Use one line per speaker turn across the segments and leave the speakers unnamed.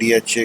DHA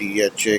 DHA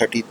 30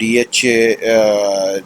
DHA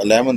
11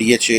DHA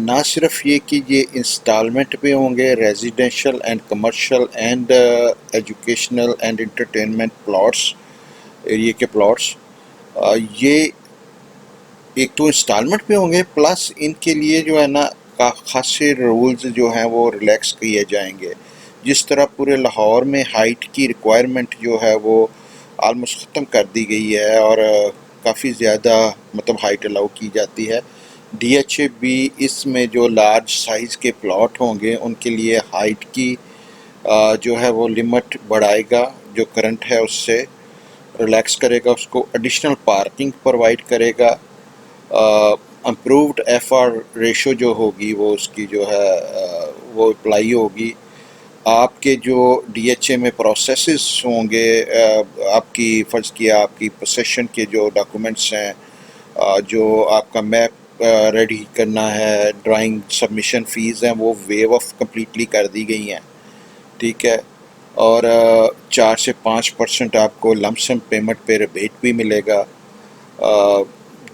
نہ صرف یہ کہ یہ انسٹالمنٹ پہ ہوں گے، residential and commercial and educational and entertainment plots, ایریے کے پلاٹس، یہ ایک تو انسٹالمنٹ پہ ہوں گے، پلس ان کے لیے جو ہے نا خاصے رولز جو ہیں وہ ریلیکس کیے جائیں گے. جس طرح پورے لاہور میں ہائٹ کی ریکوائرمنٹ جو ہے وہ آلموسٹ ختم کر دی گئی ہے، اور کافی زیادہ مطلب ہائٹ الاؤ کی جاتی ہے. ڈی ایچ اے بھی اس میں جو لارج سائز کے پلاٹ ہوں گے ان کے لیے ہائٹ کی جو ہے وہ لمٹ بڑھائے گا، جو کرنٹ ہے اس سے ریلیکس کرے گا، اس کو ایڈیشنل پارکنگ پرووائڈ کرے گا. امپرووڈ ایف آر ریشو جو ہوگی وہ اس کی جو ہے وہ اپلائی ہوگی. آپ کے جو ڈی ایچ اے میں پروسیسز ہوں گے، آپ کی فرض کیا آپ کی پوسیشن کے جو ڈاکومنٹس ہیں، جو آپ کا میپ ریڈی کرنا ہے، ڈرائنگ سبمیشن فیس ہیں، وہ ویو آف کمپلیٹلی کر دی گئی ہیں. ٹھیک ہے، اور 4 سے 5% آپ کو لمپ سم پیمنٹ پہ ریبیٹ بھی ملے گا.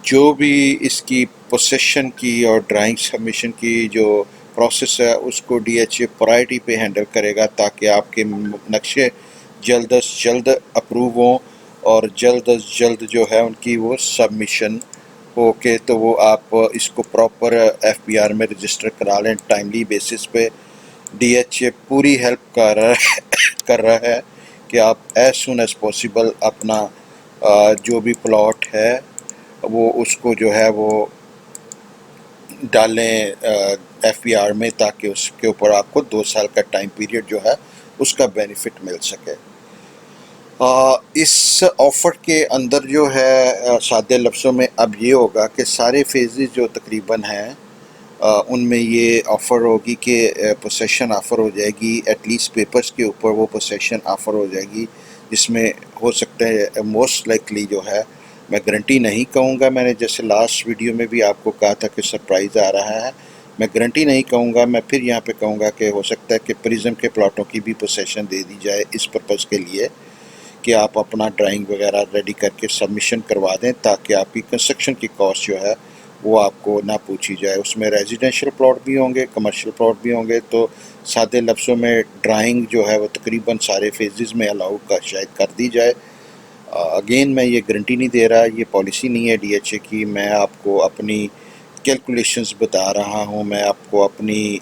جو بھی اس کی پوسیشن کی اور ڈرائنگ سبمیشن کی جو پروسیس ہے اس کو ڈی ایچ اے پرائرٹی پہ ہینڈل کرے گا، تاکہ آپ کے نقشے جلد از جلد اپروو ہوں اور جلد از جلد جو ہے ان کی وہ سبمیشن ہو کے تو وہ آپ اس کو پراپر ایف بی آر میں رجسٹر کرا لیں ٹائملی بیسس پہ. ڈی ایچ اے پوری ہیلپ کر رہا ہے کہ آپ ایز سون ایز پاسبل اپنا جو بھی پلاٹ ہے وہ اس کو جو ہے وہ ڈالیں ایف بی آر میں، تاکہ اس کے اوپر آپ کو 2 سال کا ٹائم پیریڈ جو ہے اس کا بینیفٹ مل سکے. اس آفر کے اندر جو ہے سادے لفظوں میں اب یہ ہوگا کہ سارے فیزز جو تقریباً ہیں ان میں یہ آفر ہوگی کہ پوسیشن آفر ہو جائے گی، ایٹ لیسٹ پیپرز کے اوپر وہ پوسیشن آفر ہو جائے گی، جس میں ہو سکتا ہے موسٹ لائکلی جو ہے، میں گارنٹی نہیں کہوں گا، میں نے جیسے لاسٹ ویڈیو میں بھی آپ کو کہا تھا کہ سرپرائز آ رہا ہے، میں گارنٹی نہیں کہوں گا، میں پھر یہاں پہ کہوں گا کہ ہو سکتا ہے کہ پرزم کے پلاٹوں کی بھی پوسیشن دے دی جائے اس پرپز کے لیے کہ آپ اپنا ڈرائنگ وغیرہ ریڈی کر کے سبمیشن کروا دیں، تاکہ آپ کی کنسٹرکشن کی کاسٹ جو ہے وہ آپ کو نہ پوچھی جائے. اس میں ریزیڈینشیل پلاٹ بھی ہوں گے، کمرشل پلاٹ بھی ہوں گے، تو سادے لفظوں میں ڈرائنگ جو ہے وہ تقریباً سارے فیزز میں الاؤ کا شاید کر دی جائے. اگین میں یہ گارنٹی نہیں دے رہا، یہ پالیسی نہیں ہے ڈی ایچ اے کی، میں آپ کو اپنی کیلکولیشنز بتا رہا ہوں، میں آپ کو اپنی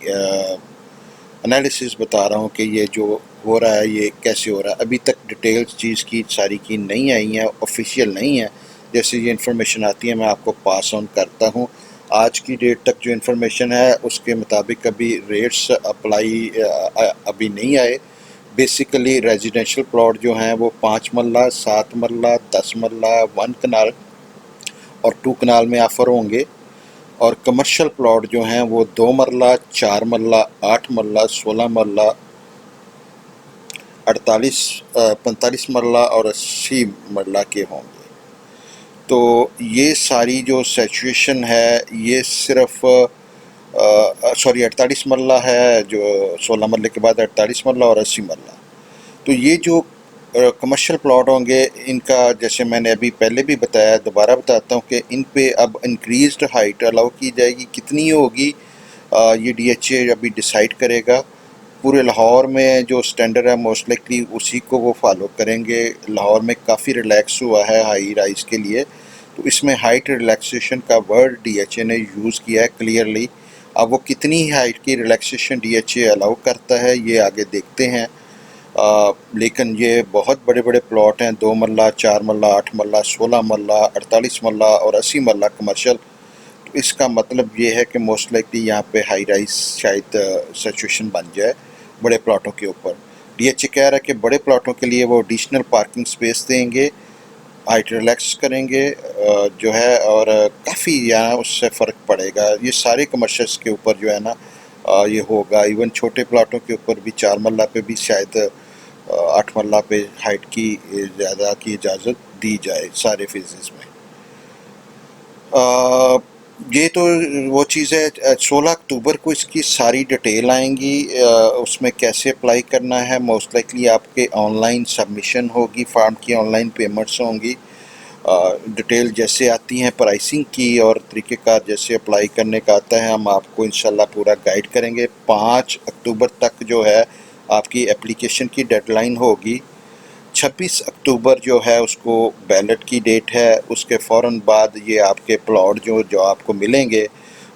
انالیسز بتا رہا ہوں کہ یہ جو ہو رہا ہے یہ کیسے ہو رہا ہے. ابھی تک ڈیٹیلز چیز کی ساری کی نہیں آئی ہیں، آفیشیل نہیں ہے. جیسے یہ انفارمیشن آتی ہے میں آپ کو پاس آن کرتا ہوں. آج کی ڈیٹ تک جو انفارمیشن ہے اس کے مطابق ابھی ریٹس اپلائی ابھی نہیں آئے. بیسیکلی ریزیڈینشل پلاٹ جو ہیں وہ 5 مرلہ، 7 مرلہ، 10 مرلہ، 1 کنال اور 2 کنال میں آفر ہوں گے، اور کمرشل پلاٹ جو ہیں وہ 2 مرلہ، 4 مرلہ، 8 مرلہ، 16 مرلہ، 45 مرلہ اور 80 مرلہ کے ہوں گے. تو یہ ساری جو سچویشن ہے یہ صرف 48 مرلہ ہے، جو 16 مرلے کے بعد 48 مرلہ اور 80 مرلہ. تو یہ جو کمرشل پلاٹ ہوں گے ان کا، جیسے میں نے ابھی پہلے بھی بتایا، دوبارہ بتاتا ہوں کہ ان پہ اب انکریزڈ ہائٹ الاؤ کی جائے گی. کتنی ہوگی یہ ڈی ایچ اے ابھی ڈیسائیڈ کرے گا. پورے لاہور میں جو سٹینڈرڈ ہے موسٹ لائکلی اسی کو وہ فالو کریں گے. لاہور میں کافی ریلیکس ہوا ہے ہائی رائز کے لیے، تو اس میں ہائٹ ریلیکسیشن کا ورڈ ڈی ایچ اے نے یوز کیا ہے کلیئرلی. اب وہ کتنی ہائٹ کی ریلیکسیشن ڈی ایچ اے الاؤ کرتا ہے یہ آگے دیکھتے ہیں. لیکن یہ بہت بڑے بڑے پلاٹ ہیں، 2 مرلہ، 4 مرلہ، 8 مرلہ، 16 مرلہ، 48 مرلہ اور 80 مرلہ کمرشل. تو اس کا مطلب یہ ہے کہ موسٹ لائکلی یہاں پہ ہائی رائز شاید سچویشن بن جائے بڑے پلاٹوں کے اوپر. ڈی ایچ اے کہہ رہا ہے کہ بڑے پلاٹوں کے لیے وہ ایڈیشنل پارکنگ سپیس دیں گے، ہائٹ ریلیکس کریں گے جو ہے، اور کافی یہاں اس سے فرق پڑے گا. یہ سارے کمرشلس کے اوپر جو ہے نا یہ ہوگا. ایون چھوٹے پلاٹوں کے اوپر بھی 4 مرلہ پہ بھی شاید 8 مرلہ پہ ہائٹ کی زیادہ کی اجازت دی جائے سارے فیزز میں. یہ تو وہ چیز ہے. 16 اکتوبر کو اس کی ساری ڈیٹیل آئیں گی، اس میں کیسے اپلائی کرنا ہے. موسٹ لائکلی آپ کے آن لائن سبمیشن ہوگی، فارم کی آن لائن پیمنٹس ہوں گی، ڈیٹیل جیسے آتی ہیں پرائسنگ کی اور طریقہ کار جیسے اپلائی کرنے کا آتا ہے، ہم آپ کو انشاءاللہ پورا گائیڈ کریں گے۔ 5 اکتوبر تک جو ہے آپ کی اپلیکیشن کی ڈیڈ لائن ہوگی۔ 26 اکتوبر جو ہے اس کو بیلٹ کی ڈیٹ ہے، اس کے فوراً بعد یہ آپ کے پلاٹ جو آپ کو ملیں گے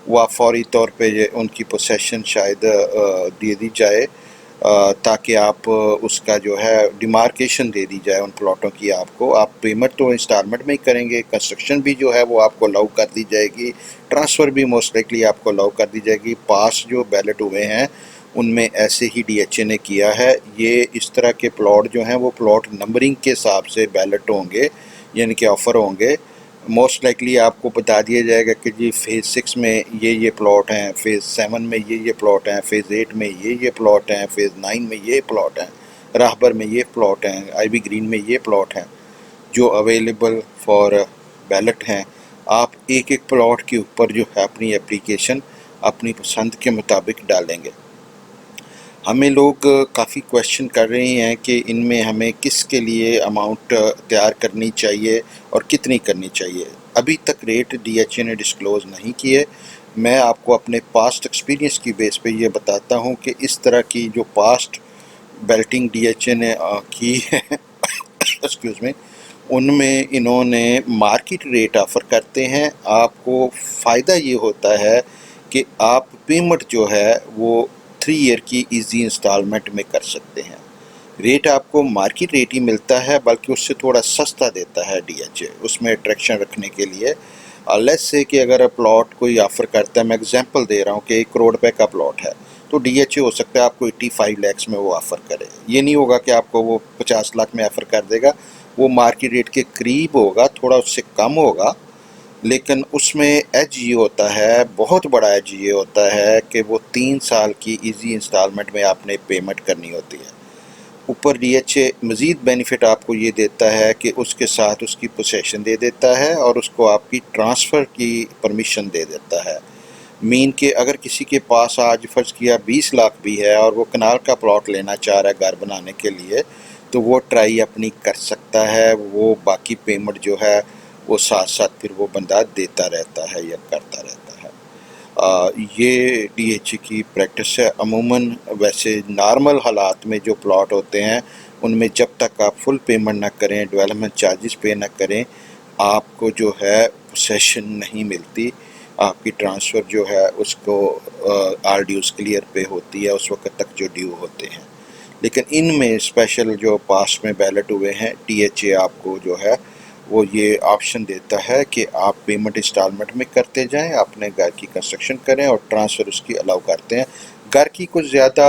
وہ آپ فوری طور پہ ان کی پوسیشن شاید دے دی جائے، تاکہ آپ اس کا جو ہے ڈیمارکیشن دے دی جائے ان پلاٹوں کی آپ کو۔ آپ پیمنٹ تو انسٹالمنٹ میں ہی کریں گے، کنسٹرکشن بھی جو ہے وہ آپ کو الاؤ کر دی جائے گی، ٹرانسفر بھی موسٹ لائکلی آپ کو الاؤ کر دی جائے گی۔ پاس جو بیلٹ ہوئے ہیں ان میں ایسے ہی ڈی ایچ اے نے کیا ہے۔ یہ اس طرح کے پلاٹ جو ہیں وہ پلاٹ نمبرنگ کے حساب سے بیلٹ ہوں گے، یعنی کہ آفر ہوں گے۔ موسٹ لائکلی آپ کو بتا دیا جائے گا کہ جی فیز 6 میں یہ پلاٹ ہیں، فیز 7 میں یہ پلاٹ ہیں، فیز 8 میں یہ پلاٹ ہیں، فیز 9 میں یہ پلاٹ ہیں، راہبر میں یہ پلاٹ ہیں، آئی وی گرین میں یہ پلاٹ ہیں جو اویلیبل فار بیلٹ ہیں۔ آپ ایک ایک پلاٹ کے اوپر جو ہے اپنی اپلیکیشن اپنی پسند کے مطابق ڈالیں گے۔ ہمیں لوگ کافی کویشچن کر رہے ہیں کہ ان میں ہمیں کس کے لیے اماؤنٹ تیار کرنی چاہیے اور کتنی کرنی چاہیے۔ ابھی تک ریٹ ڈی ایچ اے نے ڈسکلوز نہیں کیے۔ میں آپ کو اپنے پاسٹ ایکسپیرینس کی بیس پہ یہ بتاتا ہوں کہ اس طرح کی جو past balloting D H A نے کی ہے ایکسکیوز میں، ان میں انہوں نے مارکیٹ ریٹ آفر کرتے ہیں۔ آپ کو فائدہ یہ ہوتا ہے کہ آپ پیمنٹ جو ہے وہ 3 ایئر کی ایزی انسٹالمنٹ میں کر سکتے ہیں۔ ریٹ آپ کو مارکیٹ ریٹ ہی ملتا ہے، بلکہ اس سے تھوڑا سستا دیتا ہے ڈی ایچ اے، اس میں اٹریکشن رکھنے کے لیے۔ لیس سے کہ اگر پلاٹ کوئی آفر کرتا ہے، میں اگزامپل دے رہا ہوں کہ 1 کروڑ روپے کا پلاٹ ہے، تو ڈی ایچ اے ہو سکتا ہے آپ کو 85 لاکھ میں وہ آفر کرے۔ یہ نہیں ہوگا کہ آپ کو وہ 50 لاکھ میں آفر کر دے گا، وہ مارکیٹ ریٹ کے قریب ہوگا، تھوڑا اس سے کم ہوگا، لیکن اس میں ایج یہ ہوتا ہے، بہت بڑا ایج یہ ہوتا ہے کہ وہ 3 سال کی ایزی انسٹالمنٹ میں آپ نے پیمنٹ کرنی ہوتی ہے۔ اوپر ڈی ایچ اے مزید بینیفٹ آپ کو یہ دیتا ہے کہ اس کے ساتھ اس کی پوسیشن دے دیتا ہے اور اس کو آپ کی ٹرانسفر کی پرمیشن دے دیتا ہے۔ مین کہ اگر کسی کے پاس آج فرض کیا 20 لاکھ بھی ہے اور وہ کنال کا پلاٹ لینا چاہ رہا ہے گھر بنانے کے لیے، تو وہ ٹرائی اپنی کر سکتا ہے، وہ باقی پیمنٹ جو ہے وہ ساتھ ساتھ پھر وہ بندہ دیتا رہتا ہے یا کرتا رہتا ہے۔ یہ ڈی ایچ اے کی پریکٹس ہے۔ عموماً ویسے نارمل حالات میں جو پلاٹ ہوتے ہیں ان میں جب تک آپ فل پیمنٹ نہ کریں، ڈیولپمنٹ چارجز پے نہ کریں، آپ کو جو ہے پوسیشن نہیں ملتی۔ آپ کی ٹرانسفر جو ہے اس کو آر ڈیوز کلیئر پہ ہوتی ہے اس وقت تک جو ڈیو ہوتے ہیں۔ لیکن ان میں اسپیشل جو پاسٹ میں بیلٹ ہوئے ہیں، ڈی ایچ اے آپ کو جو ہے وہ یہ آپشن دیتا ہے کہ آپ پیمنٹ انسٹالمنٹ میں کرتے جائیں، اپنے گھر کی کنسٹرکشن کریں اور ٹرانسفر اس کی الاؤ کرتے ہیں۔ گھر کی کچھ زیادہ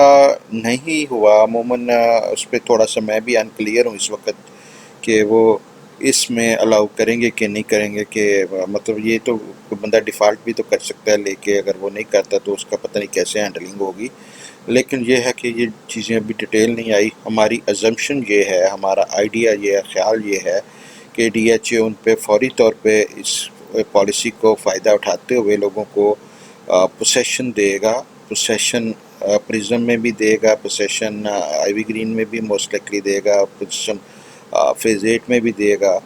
نہیں ہوا، عموماً اس پہ تھوڑا سا میں بھی انکلیئر ہوں اس وقت کہ وہ اس میں الاؤ کریں گے کہ نہیں کریں گے، کہ مطلب یہ تو بندہ ڈیفالٹ بھی تو کر سکتا ہے، لے کے اگر وہ نہیں کرتا تو اس کا پتہ نہیں کیسے ہینڈلنگ ہوگی۔ لیکن یہ ہے کہ یہ چیزیں ابھی ڈیٹیل نہیں آئی۔ ہماری ازمپشن یہ ہے، ہمارا آئیڈیا یہ ہے، خیال یہ ہے کہ ڈی ایچ اے ان پہ فوری طور پہ اس پالیسی کو فائدہ اٹھاتے ہوئے لوگوں کو پوسیشن دے گا، پوسیشن پرزم میں بھی دے گا، پوسیشن آئی وی گرین میں بھی موسٹ لائکلی دے گا، پوسیشن فیز 8 میں بھی دے گا۔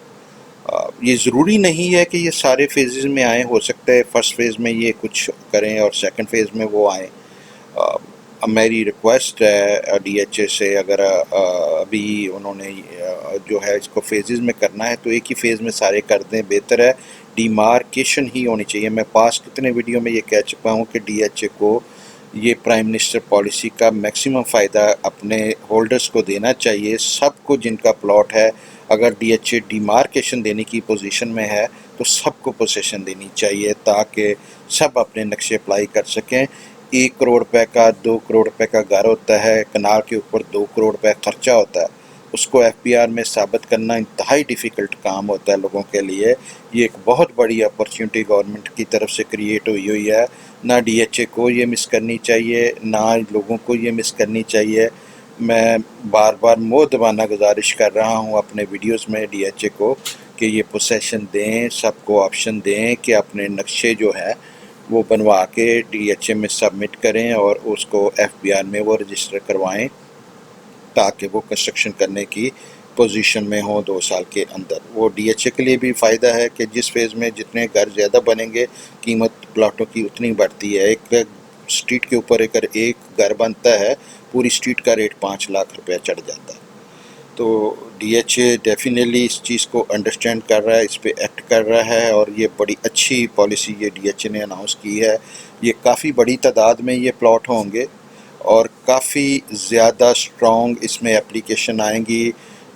یہ ضروری نہیں ہے کہ یہ سارے فیزز میں آئیں، ہو سکتا ہے فرسٹ فیز میں یہ کچھ کریں اور سیکنڈ فیز میں وہ آئیں۔ میری ریکویسٹ ہے ڈی ایچ اے سے، اگر ابھی انہوں نے جو ہے اس کو فیزز میں کرنا ہے تو ایک ہی فیز میں سارے کر دیں، بہتر ہے۔ ڈیمارکیشن ہی ہونی چاہیے۔ میں پاس کتنے ویڈیو میں یہ کہہ چکا ہوں کہ ڈی ایچ اے کو یہ پرائم منسٹر پالیسی کا میکسیمم فائدہ اپنے ہولڈرز کو دینا چاہیے، سب کو جن کا پلاٹ ہے۔ اگر ڈی ایچ اے ڈیمارکیشن دینے کی پوزیشن میں ہے تو سب کو پوزیشن دینی چاہیے تاکہ سب اپنے نقشے اپلائی کر سکیں۔ 1 کروڑ روپے کا 2 کروڑ روپے کا گھر ہوتا ہے، کنال کے اوپر 2 کروڑ روپے خرچہ ہوتا ہے، اس کو ایف پی آر میں ثابت کرنا انتہائی ڈیفیکلٹ کام ہوتا ہے لوگوں کے لیے۔ یہ ایک بہت بڑی اپرچونٹی گورنمنٹ کی طرف سے کریٹ ہوئی ہے، نہ ڈی ایچ اے کو یہ مس کرنی چاہیے، نہ لوگوں کو یہ مس کرنی چاہیے۔ میں بار بار مؤدبانہ گزارش کر رہا ہوں اپنے ویڈیوز میں ڈی ایچ اے کو کہ یہ پوسیشن دیں، سب کو آپشن دیں کہ اپنے نقشے جو ہے وہ بنوا کے ڈی ایچ اے میں سبمٹ کریں اور اس کو ایف بی آر میں وہ رجسٹر کروائیں تاکہ وہ کنسٹرکشن کرنے کی پوزیشن میں ہوں 2 سال کے اندر. وہ ڈی ایچ اے کے لیے بھی فائدہ ہے کہ جس فیز میں جتنے گھر زیادہ بنیں گے قیمت پلاٹوں کی اتنی بڑھتی ہے. ایک اسٹریٹ کے اوپر اگر ایک گھر بنتا ہے پوری اسٹریٹ کا ریٹ 5 لاکھ روپیہ چڑھ جاتا ہے. تو ڈی ایچ اے ڈیفینیٹلی اس چیز کو انڈرسٹینڈ کر رہا ہے، اس پہ ایکٹ کر رہا ہے، اور یہ بڑی اچھی پالیسی یہ ڈی ایچ اے نے اناؤنس کی ہے. یہ کافی بڑی تعداد میں یہ پلاٹ ہوں گے اور کافی زیادہ سٹرونگ اس میں اپلیکیشن آئیں گی.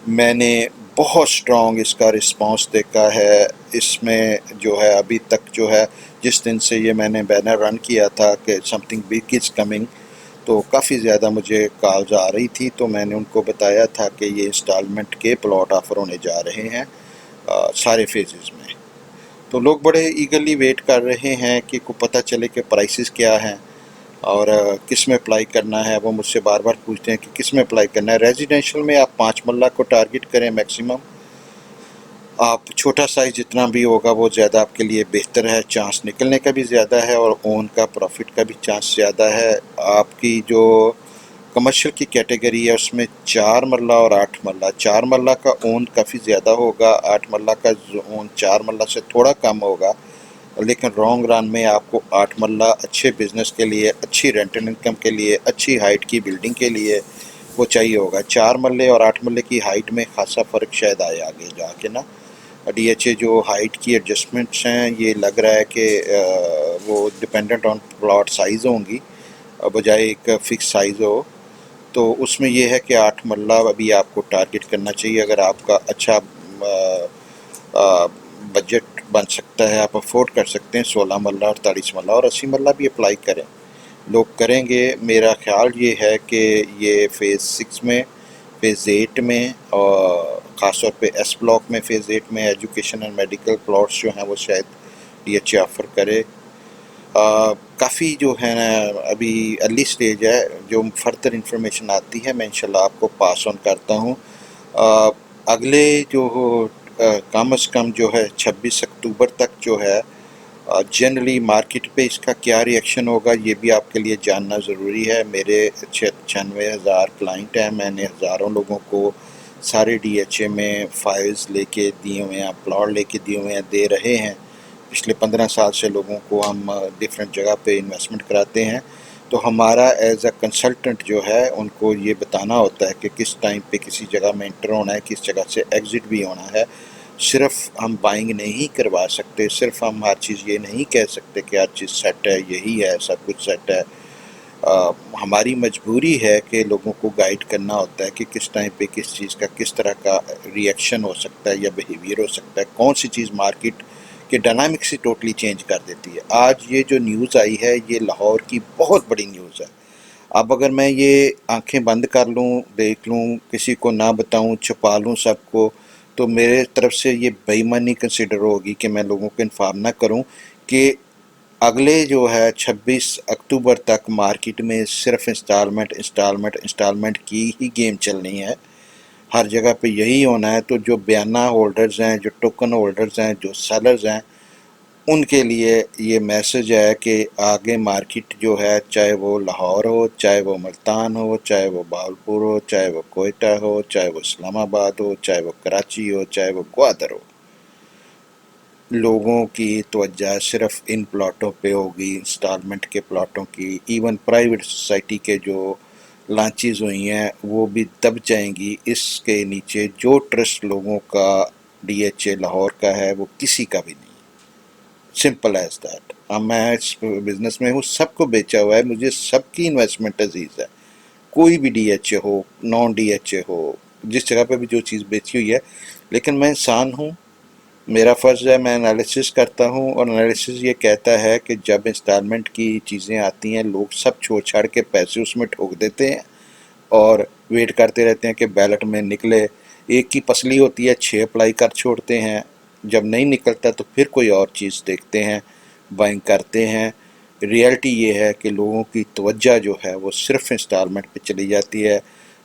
میں نے بہت سٹرونگ اس کا رسپانس دیکھا ہے. اس میں جو ہے ابھی تک جو ہے جس دن سے یہ میں نے بینر رن کیا تھا کہ some thing big is coming, تو کافی زیادہ مجھے کالز آ رہی تھی. تو میں نے ان کو بتایا تھا کہ یہ انسٹالمنٹ کے پلاٹ آفر ہونے جا رہے ہیں سارے فیزز میں. تو لوگ بڑے ایگرلی ویٹ کر رہے ہیں کہ کو پتہ چلے کہ پرائسز کیا ہیں اور کس میں اپلائی کرنا ہے. وہ مجھ سے بار بار پوچھتے ہیں کہ کس میں اپلائی کرنا ہے. ریزیڈینشل میں آپ 5 مرلہ کو ٹارگٹ کریں میکسیمم. آپ چھوٹا سائز جتنا بھی ہوگا وہ زیادہ آپ کے لیے بہتر ہے، چانس نکلنے کا بھی زیادہ ہے اور اون کا پروفٹ کا بھی چانس زیادہ ہے. آپ کی جو کمرشل کی کیٹیگری ہے اس میں 4 مرلہ اور 8 مرلہ، 4 مرلہ کا اون کافی زیادہ ہوگا، 8 مرلہ کا اون 4 مرلہ سے تھوڑا کم ہوگا. لیکن رانگ رن میں آپ کو 8 مرلہ اچھے بزنس کے لیے، اچھی رینٹل انکم کے لیے، اچھی ہائٹ کی بلڈنگ کے لیے وہ چاہیے ہوگا. 4 مرلے اور 8 مرلے کی ہائٹ میں خاصا فرق شاید آئے آگے جا کے نا. ڈی ایچ اے جو ہائٹ کی ایڈجسٹمنٹس ہیں یہ لگ رہا ہے کہ وہ ڈپینڈنٹ آن پلاٹ سائز ہوں گی بجائے ایک فکس سائز ہو. تو اس میں یہ ہے کہ 8 مرلہ ابھی آپ کو ٹارگٹ کرنا چاہیے. اگر آپ کا اچھا بجٹ بن سکتا ہے، آپ افورڈ کر سکتے ہیں 16 مرلہ، 48 مرلہ اور 80 مرلہ بھی اپلائی کریں. لوگ کریں گے. میرا خیال یہ ہے کہ یہ فیز 6 میں، فیز 8 میں اور خاص طور پہ ایس بلاک میں، فیز 8 میں ایجوکیشن اینڈ میڈیکل پلاٹس جو ہیں وہ شاید ڈی ایچ اے آفر کرے. کافی جو ہے نا ابھی ارلی سٹیج ہے. جو فردر انفارمیشن آتی ہے میں انشاءاللہ آپ کو پاس آن کرتا ہوں. اگلے جو کم از کم جو ہے 26 اکتوبر تک جو ہے جنرلی مارکیٹ پہ اس کا کیا ریئیکشن ہوگا یہ بھی آپ کے لیے جاننا ضروری ہے. میرے 96,000 کلائنٹ ہیں. میں نے ہزاروں لوگوں کو سارے ڈی ایچ اے میں فائلز لے کے دیے ہوئے ہیں، پلاٹ لے کے دیے ہوئے ہیں، دے رہے ہیں. پچھلے 15 سال سے لوگوں کو ہم ڈیفرنٹ جگہ پہ انویسٹمنٹ کراتے ہیں. تو ہمارا ایز اے کنسلٹنٹ جو ہے ان کو یہ بتانا ہوتا ہے کہ کس ٹائم پہ کسی جگہ میں انٹر ہونا ہے، کس جگہ سے ایگزٹ بھی ہونا ہے. صرف ہم بائنگ نہیں کروا سکتے، صرف ہم ہر چیز یہ نہیں کہہ سکتے کہ ہر چیز سیٹ ہے، یہی ہے، سب کچھ سیٹ ہے. ہماری مجبوری ہے کہ لوگوں کو گائیڈ کرنا ہوتا ہے کہ کس ٹائم پہ کس چیز کا کس طرح کا ریئیکشن ہو سکتا ہے یا بیہیویئر ہو سکتا ہے، کون سی چیز مارکیٹ کے ڈائنامکس سے ٹوٹلی چینج کر دیتی ہے. آج یہ جو نیوز آئی ہے یہ لاہور کی بہت بڑی نیوز ہے. اب اگر میں یہ آنکھیں بند کر لوں، دیکھ لوں، کسی کو نہ بتاؤں، چھپا لوں سب کو، تو میرے طرف سے یہ بے ایمانی کنسیڈر ہوگی کہ میں لوگوں کو انفارم نہ کروں کہ اگلے جو ہے 26 اکتوبر تک مارکیٹ میں صرف انسٹالمنٹ کی ہی گیم چلنی ہے. ہر جگہ پہ یہی ہونا ہے. تو جو بیانہ ہولڈرز ہیں، جو ٹوکن ہولڈرز ہیں، جو سیلرز ہیں، ان کے لیے یہ میسج ہے کہ آگے مارکیٹ جو ہے چاہے وہ لاہور ہو، چاہے وہ ملتان ہو، چاہے وہ باولپور ہو، چاہے وہ کوئٹہ ہو، چاہے وہ اسلام آباد ہو، چاہے وہ کراچی ہو، چاہے وہ گوادر ہو، لوگوں کی توجہ صرف ان پلاٹوں پہ ہوگی، انسٹالمنٹ کے پلاٹوں کی. ایون پرائیویٹ سوسائٹی کے جو لانچز ہوئی ہیں وہ بھی دب جائیں گی. اس کے نیچے جو ٹرسٹ لوگوں کا ڈی ایچ اے لاہور کا ہے وہ کسی کا بھی نہیں. Simple as that. اب میں اس بزنس میں ہوں، سب کو بیچا ہوا ہے، مجھے سب کی انویسٹمنٹ عزیز ہے. کوئی بھی ڈی ایچ اے ہو، نان ڈی ایچ اے ہو، جس جگہ پہ بھی جو چیز بیچی ہوئی ہے. لیکن میں انسان ہوں، میرا فرض ہے میں انالیسس کرتا ہوں، اور انالیسس یہ کہتا ہے کہ جب انسٹالمنٹ کی چیزیں آتی ہیں لوگ سب چھوڑ چھاڑ کے پیسے اس میں ٹھوک دیتے ہیں اور ویٹ کرتے رہتے ہیں کہ بیلٹ میں نکلے. ایک کی پسلی ہوتی ہے، 6 اپلائی کر چھوڑتے ہیں. جب نہیں نکلتا تو پھر کوئی اور چیز دیکھتے ہیں، بائنگ کرتے ہیں. ریئلٹی یہ ہے کہ لوگوں کی توجہ جو ہے وہ صرف انسٹالمنٹ پہ چلی جاتی ہے.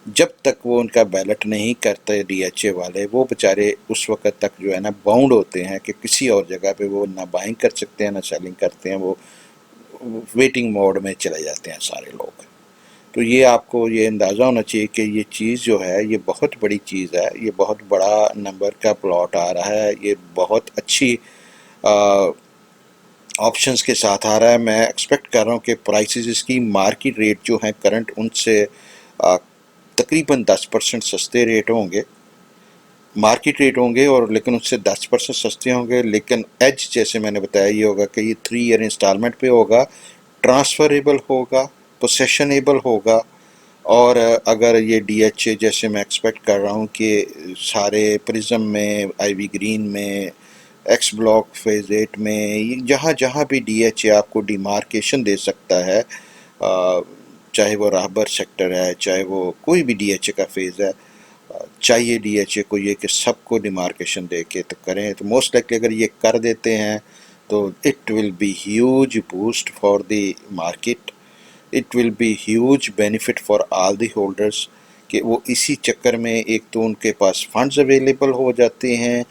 جب تک وہ ان کا بیلٹ نہیں کرتے ڈی ایچ اے والے، وہ بیچارے اس وقت تک جو ہے نا باؤنڈ ہوتے ہیں کہ کسی اور جگہ پہ وہ نہ بائنگ کر سکتے ہیں نہ سیلنگ کرتے ہیں. وہ ویٹنگ موڈ میں چلے جاتے ہیں سارے لوگ. تو یہ آپ کو یہ اندازہ ہونا چاہیے کہ یہ چیز جو ہے یہ بہت بڑی چیز ہے، یہ بہت بڑا نمبر کا پلاٹ آ رہا ہے، یہ بہت اچھی آپشنز کے ساتھ آ رہا ہے۔ میں ایکسپیکٹ کر رہا ہوں کہ پرائسز اس کی مارکیٹ ریٹ جو ہیں کرنٹ ان سے تقریباً 10% سستے ریٹ ہوں گے، مارکیٹ ریٹ ہوں گے، اور لیکن اس سے 10% سستے ہوں گے۔ لیکن ایج جیسے میں نے بتایا یہ ہوگا کہ یہ 3 ایئر انسٹالمنٹ پہ ہوگا، ٹرانسفریبل ہوگا، پوسیشنیبل ہوگا، اور اگر یہ ڈی ایچ اے جیسے میں ایکسپیکٹ کر رہا ہوں کہ سارے پرزم میں، آئی وی گرین میں، ایکس بلاک فیز 8 میں، جہاں جہاں بھی ڈی ایچ اے آپ کو ڈیمارکیشن دے سکتا ہے، چاہے وہ راہبر سیکٹر ہے، چاہے وہ کوئی بھی ڈی ایچ اے کا فیز ہے، چاہیے ڈی ایچ اے کو یہ کہ سب کو ڈیمارکیشن دے کے تو کریں، تو موسٹ لائکلی اگر یہ کر دیتے ہیں تو it will be huge boost for the market, it will be huge benefit for all the holders, کہ وہ اسی چکر میں ایک تو ان کے پاس فنڈز اویلیبل ہو جاتے ہیں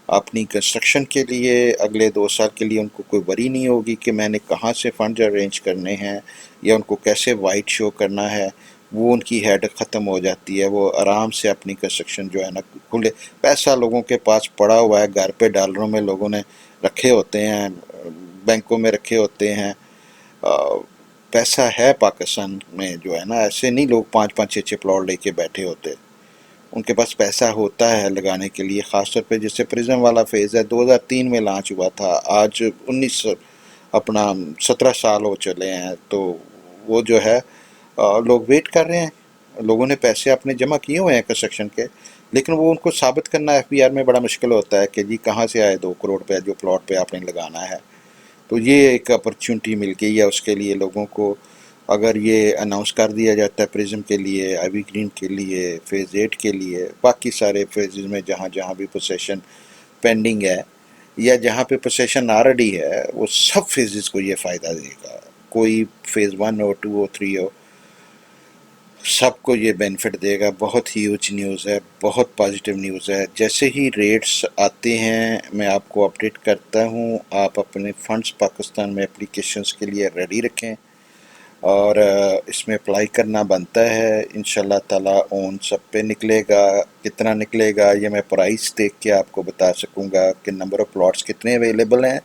اپنی کنسٹرکشن کے لیے، اگلے 2 سال کے لیے ان کو کوئی وری نہیں ہوگی کہ میں نے کہاں سے فنڈز ارینج کرنے ہیں یا ان کو کیسے وائٹ شو کرنا ہے، وہ ان کی ہیڈ ختم ہو جاتی ہے، وہ آرام سے اپنی کنسٹرکشن جو ہے نا کھلے، پیسہ لوگوں کے پاس پڑا ہوا ہے گھر پہ، ڈالروں میں لوگوں نے رکھے ہوتے ہیں، بینکوں میں رکھے ہوتے ہیں، پیسہ ہے پاکستان میں جو ہے نا، ایسے نہیں لوگ 5-5 6 پلاٹ لے کے بیٹھے ہوتے، ان کے پاس پیسہ ہوتا ہے لگانے کے لیے، خاص طور پہ جس سے پرزم والا فیز ہے 2003 میں لانچ ہوا تھا، آج 17 سال ہو چلے ہیں، تو وہ جو ہے لوگ ویٹ کر رہے ہیں، لوگوں نے پیسے اپنے جمع کیے ہوئے ہیں کنسٹرکشن کے، لیکن وہ ان کو ثابت کرنا ایف بی آر میں بڑا مشکل ہوتا ہے کہ جی کہاں سے آئے 2 کروڑ پہ جو پلاٹ پہ آپ نے لگانا ہے۔ تو یہ ایک اپرچونٹی مل گئی ہے اس کے لیے لوگوں کو، اگر یہ اناؤنس کر دیا جاتا ہے پرزم کے لیے، آئی وی گرین کے لیے، فیز 8 کے لیے، باقی سارے فیزز میں جہاں جہاں بھی پوسیشن پینڈنگ ہے یا جہاں پہ پوسیشن آلریڈی ہے، وہ سب فیزز کو یہ فائدہ دے گا، کوئی فیز 1 ہو، 2 ہو، 3 ہو، سب کو یہ بینیفٹ دے گا۔ بہت ہیوج نیوز ہے، بہت پازیٹیو نیوز ہے۔ جیسے ہی ریٹس آتے ہیں میں آپ کو اپڈیٹ کرتا ہوں، آپ اپنے فنڈز پاکستان میں اپلیکیشنز کے لیے ریڈی رکھیں، اور اس میں اپلائی کرنا بنتا ہے، انشاءاللہ تعالیٰ اون سب پہ نکلے گا، کتنا نکلے گا یہ میں پرائس دیکھ کے آپ کو بتا سکوں گا کہ نمبر آف پلاٹس کتنے اویلیبل ہیں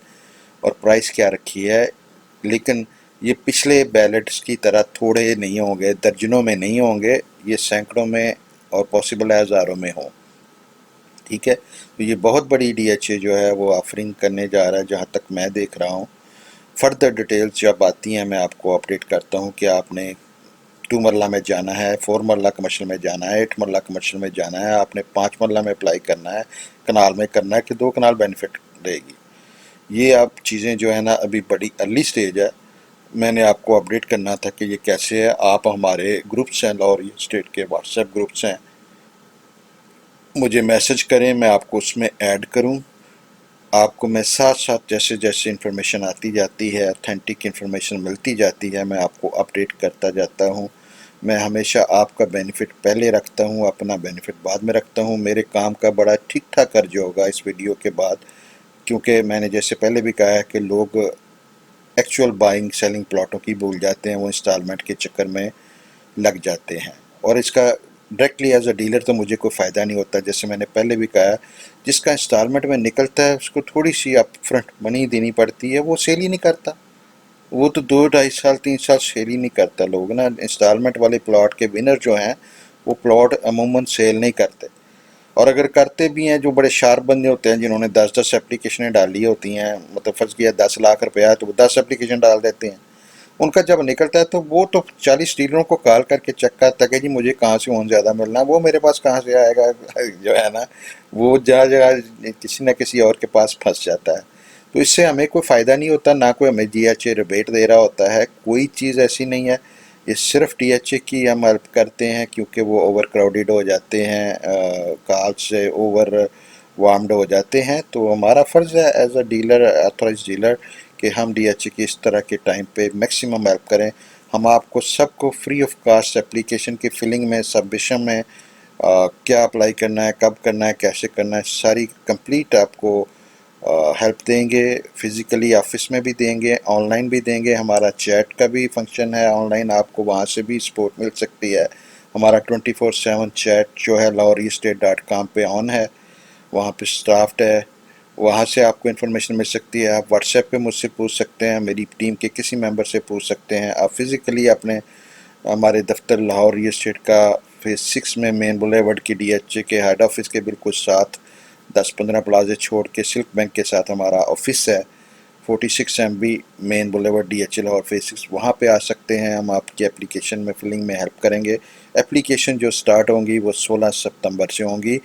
اور پرائس کیا رکھی ہے، لیکن یہ پچھلے بیلٹس کی طرح تھوڑے نہیں ہوں گے، درجنوں میں نہیں ہوں گے، یہ سینکڑوں میں اور پاسبل ہے ہزاروں میں ہوں، ٹھیک ہے۔ تو یہ بہت بڑی ڈی ایچ اے جو ہے وہ آفرنگ کرنے جا رہا ہے جہاں تک میں دیکھ رہا ہوں۔ فردر ڈیٹیلز جب آتی ہیں میں آپ کو اپڈیٹ کرتا ہوں کہ آپ نے 2 مرلہ میں جانا ہے، 4 مرلہ کمرشل میں جانا ہے، 8 مرلہ کمرشل میں جانا ہے، آپ نے 5 مرلہ میں اپلائی کرنا ہے، کنال میں کرنا ہے کہ 2 کنال بینیفٹ دے گی۔ یہ آپ چیزیں جو ہے نا ابھی بڑی ارلی سٹیج ہے، میں نے آپ کو اپڈیٹ کرنا تھا کہ یہ کیسے ہے۔ آپ ہمارے گروپس ہیں لاہور ریل اسٹیٹ کے، واٹس ایپ گروپس ہیں، مجھے میسج کریں، میں آپ کو اس میں ایڈ کروں، آپ کو میں ساتھ ساتھ جیسے جیسے انفارمیشن آتی جاتی ہے، اتھینٹک انفارمیشن ملتی جاتی ہے، میں آپ کو اپڈیٹ کرتا جاتا ہوں۔ میں ہمیشہ آپ کا بینیفٹ پہلے رکھتا ہوں، اپنا بینیفٹ بعد میں رکھتا ہوں۔ میرے کام کا بڑا ٹھیک ٹھاک خرچ ہوگا اس ویڈیو کے بعد، کیونکہ میں نے جیسے پہلے بھی کہا ہے کہ لوگ ایکچول بائنگ سیلنگ پلاٹوں کی بھول جاتے ہیں، وہ انسٹالمنٹ کے چکر میں لگ جاتے ہیں، اور اس کا ڈائریکٹلی ایز اے ڈیلر تو مجھے کوئی فائدہ نہیں ہوتا۔ جیسے میں نے پہلے بھی کہا، جس کا انسٹالمنٹ میں نکلتا ہے اس کو تھوڑی سی اپ فرنٹ منی دینی پڑتی ہے، وہ سیل ہی نہیں کرتا، وہ تو 2-2.5 سال 3 سال سیل ہی نہیں کرتا۔ لوگ نا انسٹالمنٹ والے پلاٹ کے ونر جو ہیں وہ پلاٹ عموماً سیل نہیں کرتے، اور اگر کرتے بھی ہیں جو بڑے شارپ بندے ہوتے ہیں جنہوں نے 10 اپلیکیشنیں ڈالی ہوتی ہیں، مطلب فرض کیا 10 لاکھ روپیہ تو وہ 10 اپلیکیشن ڈال دیتے ہیں، ان کا جب نکلتا ہے تو وہ تو 40 ڈیلروں کو کال کر کے چیک کرتا ہے کہ جی مجھے کہاں سے اون زیادہ ملنا ہے، وہ میرے پاس کہاں سے آئے گا جو ہے نا، وہ جگہ جگہ کسی نہ کسی اور کے پاس پھنس جاتا ہے۔ تو اس سے ہمیں کوئی فائدہ نہیں ہوتا، نہ کوئی ہمیں ڈی ایچ اے ریبیٹ دے رہا ہوتا ہے، کوئی چیز ایسی نہیں ہے، یہ صرف ڈی ایچ اے کی ہم ہیلپ کرتے ہیں کیونکہ وہ اوور کراؤڈیڈ ہو جاتے ہیں، کال سے اوور وارمڈ ہو جاتے ہیں، تو ہمارا فرض ہے as a dealer, authorised dealer, کہ ہم ڈی ایچ اے کی اس طرح کے ٹائم پہ میکسیمم ہیلپ کریں۔ ہم آپ کو سب کو فری آف کاسٹ اپلیکیشن کی فلنگ میں، سبمیشن میں، کیا اپلائی کرنا ہے، کب کرنا ہے، کیسے کرنا ہے، ساری کمپلیٹ آپ کو ہیلپ دیں گے، فزیکلی آفس میں بھی دیں گے، آن لائن بھی دیں گے. ہمارا چیٹ کا بھی فنکشن ہے آن لائن، آپ کو وہاں سے بھی سپورٹ مل سکتی ہے. ہمارا 24/7 چیٹ جو ہے lahoriestate.com پہ آن ہے، وہاں پہ اسٹافڈ ہے، وہاں سے آپ کو انفارمیشن مل سکتی ہے. آپ واٹس ایپ پہ مجھ سے پوچھ سکتے ہیں، میری ٹیم کے کسی ممبر سے پوچھ سکتے ہیں. آپ فزیکلی اپنے ہمارے دفتر لاہور ریل اسٹیٹ کا فیز 6 میں مین بلیورڈ کی ڈی ایچ اے کے ہیڈ آفس کے بالکل ساتھ 10-15 پلازے چھوڑ کے سلک بینک کے ساتھ ہمارا آفس ہے. 46 MB main boulevard D H A Lahore phase 6. وہاں پہ آ سکتے ہیں، ہم آپ کی اپلیکیشن میں فلنگ میں ہیلپ کریں گے. اپلیکیشن جو سٹارٹ ہوں گی وہ 16 ستمبر سے ہوں گی،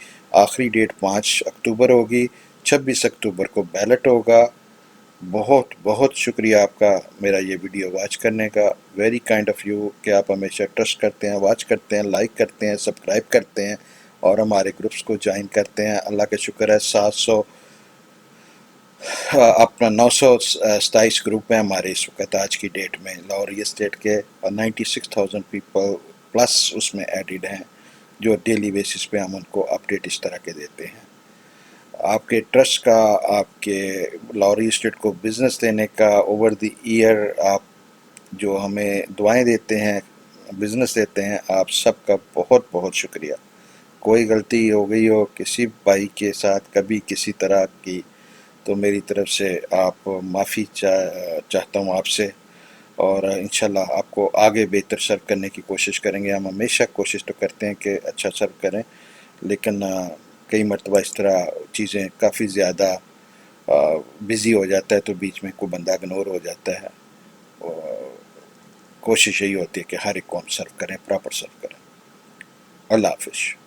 آخری ڈیٹ 5 اکتوبر ہوگی. 26 اکتوبر کو بیلٹ ہوگا. بہت بہت شکریہ آپ کا میرا یہ ویڈیو واچ کرنے کا. ویری کائنڈ آف یو کہ آپ ہمیشہ ٹرسٹ کرتے ہیں، واچ کرتے ہیں، لائک کرتے ہیں، سبسکرائب کرتے ہیں اور ہمارے گروپس کو جوائن کرتے ہیں. اللہ کا شکر ہے 700 اپنا 927 گروپ ہیں ہمارے اس وقت آج کی ڈیٹ میں لاہور ریل اسٹیٹ کے، اور 96,000 پیپل پلس اس میں ایڈڈ ہیں جو ڈیلی بیسس پہ ہم ان کو اپڈیٹ اس طرح کے دیتے ہیں. آپ کے ٹرسٹ کا، آپ کے لاہور ریل اسٹیٹ کو بزنس دینے کا اوور دی ایئر آپ جو ہمیں دعائیں دیتے ہیں، بزنس دیتے ہیں، آپ سب کا بہت بہت شکریہ. کوئی غلطی ہو گئی ہو کسی بھائی کے ساتھ کبھی کسی طرح کی تو میری طرف سے آپ معافی چاہتا ہوں آپ سے، اور انشاءاللہ آپ کو آگے بہتر سرو کرنے کی کوشش کریں گے. ہم ہمیشہ کوشش تو کرتے ہیں کہ اچھا سرو کریں، لیکن کئی مرتبہ اس طرح چیزیں کافی زیادہ بزی ہو جاتا ہے تو بیچ میں کوئی بندہ اگنور ہو جاتا ہے. کوشش یہی ہوتی ہے کہ ہر ایک کو ہم سرو کریں، پراپر سرو کریں. اللہ حافظ.